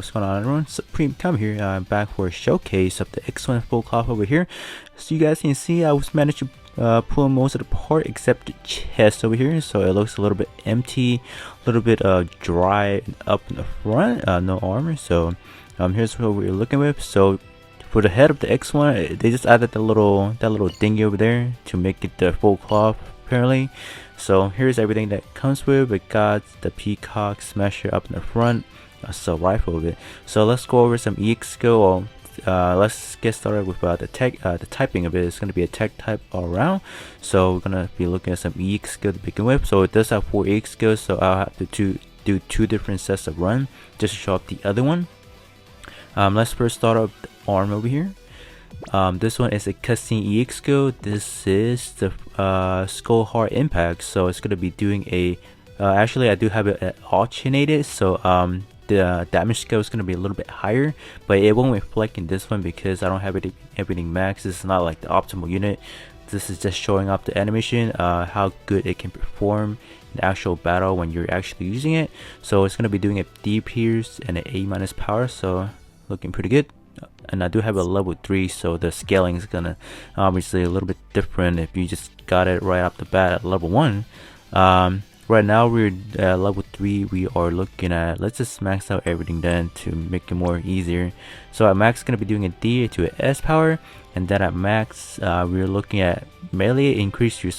What's going on, everyone? Supreme Come here, back for a showcase of the X-1 Full Cloth over here. So you guys can see I was managed to pull most of the part except the chest over here, so it looks a little bit empty, a little bit dry up in the front, no armor. So here's what we're looking with. So for the head of the X1, they just added that little thingy over there to make it the full cloth apparently. So here's everything that comes with. It got the peacock smasher up in the front, so rifle of it. So let's go over some EX skill. Let's get started with the typing of it. It's going to be a tech type all around, so we're going to be looking at some EX skill to begin with. So it does have 4 EX skills, so I'll have to do 2 different sets of run just to show up the other one. Let's first start up the arm over here. This one is a cutscene EX skill. This is the skull hard impact, so it's going to be doing a actually I do have it alternated, so the damage scale is going to be a little bit higher, but it won't reflect in this one because I don't have everything max. This is not like the optimal unit. This is just showing up the animation, how good it can perform in actual battle when you're actually using it. So it's going to be doing a D pierce and an A- power, so looking pretty good. And I do have a level 3, so the scaling is gonna obviously a little bit different if you just got it right off the bat at level 1. Right now we're at level 3. We are looking at, let's just max out everything then to make it more easier. So at max gonna be doing a D to an S power, and then at max we're looking at melee increase your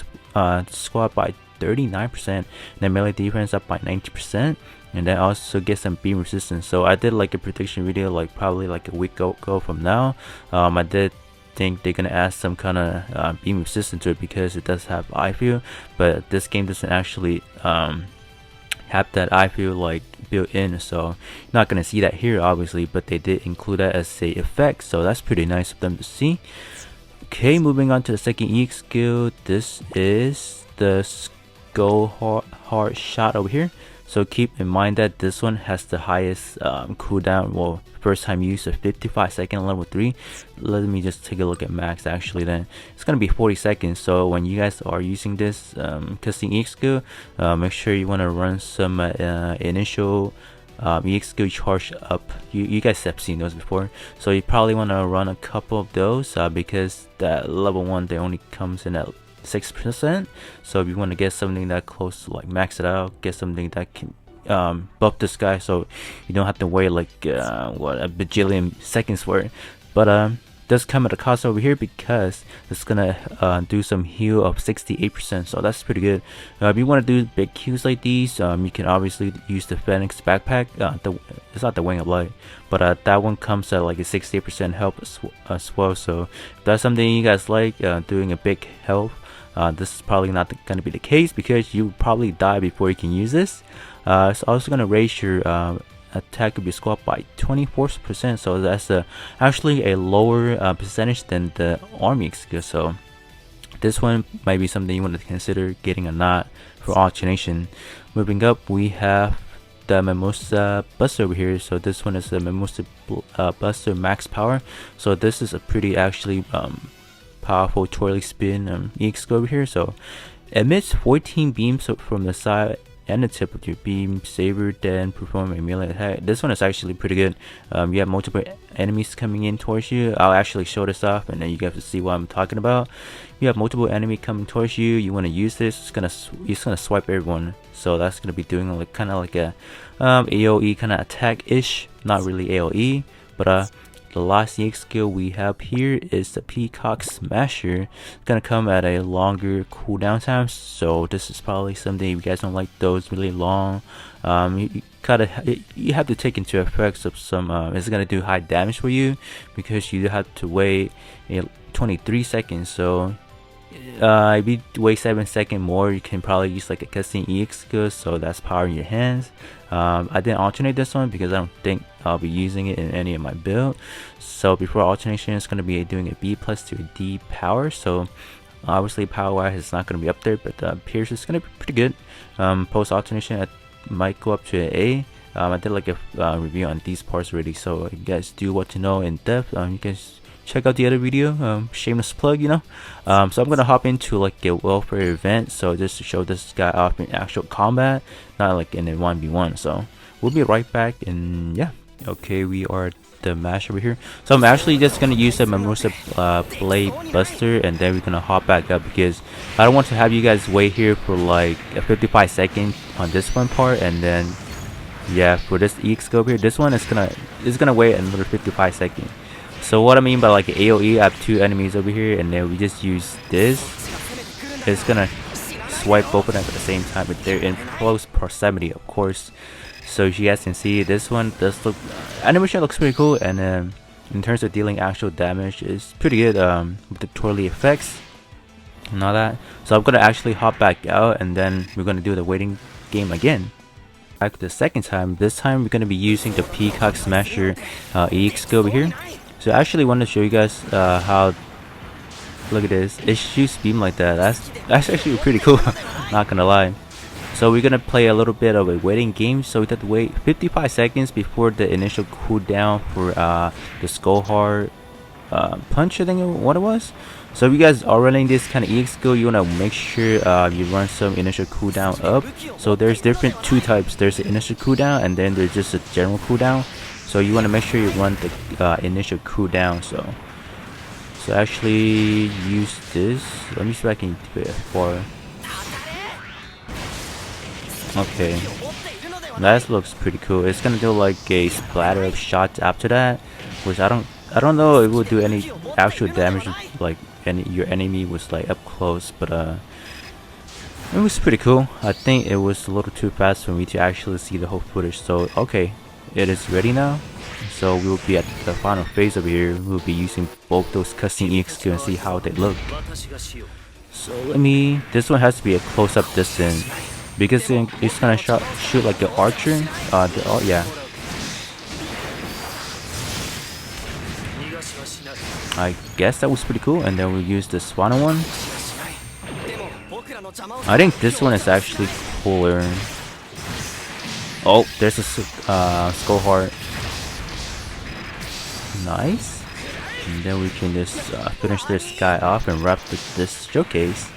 squad by 39%, and then melee defense up by 90%, and then also get some beam resistance. So I did like a prediction video like probably like a week ago from now. I did think they're gonna add some kind of beam resistance to it because it does have eye feel, but this game doesn't actually have that eye feel like built in, so you're not gonna see that here obviously, but they did include that as a effect, so that's pretty nice of them to see. Okay, moving on to the second EX skill. This is the skull hard shot over here. So keep in mind that this one has the highest cooldown, well, first time use of 55 seconds level 3. Let me just take a look at max actually. Then it's gonna be 40 seconds. So when you guys are using this cutscene EX skill, make sure you want to run some initial EX skill charge up. You guys have seen those before, so you probably want to run a couple of those because that level 1 they only comes in at 6%. So if you want to get something that close to like max it out, get something that can buff this guy, so you don't have to wait like what, a bajillion seconds for it. But does come at a cost over here because it's gonna do some heal of 68%, so that's pretty good. If you want to do big queues like these, you can obviously use the Phoenix backpack. It's not the Wing of Light, but that one comes at like a 68% health as well. So if that's something you guys like, doing a big health, this is probably not going to be the case because you probably die before you can use this. It's also going to raise your attack of your squad by 24%, so that's actually a lower percentage than the army skill. So this one might be something you want to consider getting or not for alternation. Moving up, we have the Mimosa Buster over here. So this one is the Mimosa Buster max power. So this is a pretty actually powerful twirly spin EX skill over here. So emits 14 beams from the side and the tip of your beam saber, then perform a melee attack. This one is actually pretty good. You have multiple enemies coming in towards you. I'll actually show this off and then you guys will see what I'm talking about. You have multiple enemy coming towards you. You want to use this, it's gonna swipe everyone. So that's gonna be doing like kind of like a AoE kind of attack ish, not really AoE. But the last EX skill we have here is the Peacock Smasher. It's gonna come at a longer cooldown time, so this is probably something if you guys don't like those really long. You have to take into effects of some. It's gonna do high damage for you because you have to wait 23 seconds. So if you wait 7 seconds more, you can probably use like a cutscene EX skill, so that's power in your hands. I didn't alternate this one because I don't think I'll be using it in any of my build. So before alternation, it's going to be doing a B plus to a D power. So obviously power wise it's not going to be up there, but Pierce is going to be pretty good. Post alternation, I might go up to an A. I did like a review on these parts already, so if you guys do want to know in depth, you guys check out the other video. Shameless plug, you know. So I'm gonna hop into like a welfare event, so just to show this guy off in actual combat, not like in a 1v1. So we'll be right back, and yeah. Okay, we are the mash over here. So I'm actually just gonna use the Mimosa Blade Buster, and then we're gonna hop back up because I don't want to have you guys wait here for like a 55 seconds on this one part, and then yeah, for this EX scope here, this one is gonna wait another 55 seconds. So what I mean by like AoE, I have 2 enemies over here, and then we just use this. It's gonna swipe both of them at the same time, but they're in close proximity, of course. So you guys can see this one does look, animation looks pretty cool, and in terms of dealing actual damage is pretty good with the twirly effects and all that. So I'm gonna actually hop back out, and then we're gonna do the waiting game again. Back the second time. This time we're gonna be using the Peacock Smasher EX skill over here. So I actually want to show you guys how. Look at this. It shoots beam like that. That's actually pretty cool. Not gonna lie. So we're gonna play a little bit of a waiting game. So we have to wait 55 seconds before the initial cooldown for the skull hard punch, I think what it was. So if you guys are running this kind of EX skill, you wanna make sure you run some initial cooldown up. So there's different 2 types. There's the initial cooldown, and then there's just a general cooldown. So you wanna make sure you run the initial cooldown. So actually use this. Let me see if I can do it for. Okay, that looks pretty cool. It's gonna do like a splatter of shots after that, which I don't know if it will do any actual damage like your enemy was like up close, but it was pretty cool. I think it was a little too fast for me to actually see the whole footage. So okay, it is ready now. So we will be at the final phase over here. We'll be using both those custom EX to see how they look. So this one has to be a close-up distance because it's gonna shoot like an archer. Yeah. I guess that was pretty cool. And then we'll use the Swan one. I think this one is actually cooler. Oh, there's a skull heart. Nice. And then we can just finish this guy off and wrap this showcase.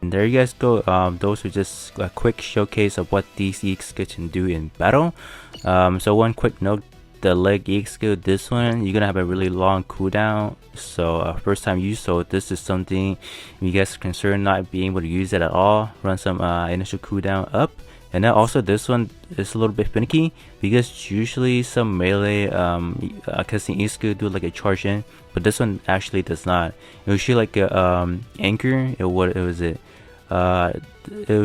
And there you guys go. Those are just a quick showcase of what these EX skills can do in battle. So one quick note, the leg EX skill, this one, you're gonna have a really long cooldown. So first time use, so this is something if you guys are concerned not being able to use it at all, run some initial cooldown up. And then also this one is a little bit finicky because usually some melee custom EX skill do like a charge in, but this one actually does not. It will shoot like a anchor. It will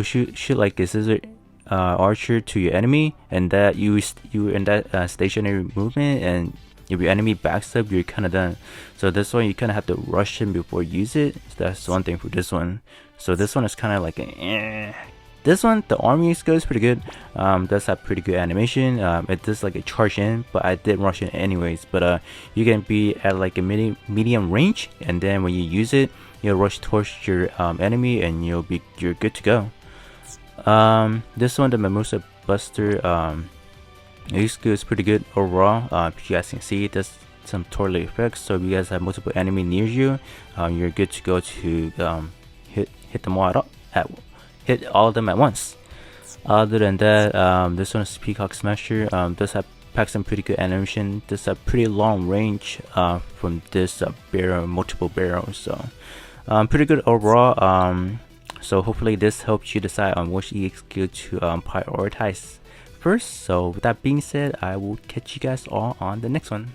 shoot like a scissor archer to your enemy, and that you in that stationary movement, and if your enemy backs up, you're kind of done. So this one you kind of have to rush him before you use it. So that's one thing for this one. So this one is kind of like this one, the army skill is pretty good. Does have pretty good animation. It does like a charge in, but I did rush in anyways. But you can be at like a medium range, and then when you use it, you'll rush towards your enemy, and you're good to go. This one, the Mimosa Buster EX skill is pretty good overall. If you guys can see, it does some twirly effects. So if you guys have multiple enemy near you, you're good to go to hit them all hit all of them at once. Other than that, this one is Peacock Smasher. Does have packs some pretty good animation. Does have pretty long range from this multiple barrels. So pretty good overall. So hopefully this helps you decide on which EX skill to prioritize first. So with that being said, I will catch you guys all on the next one.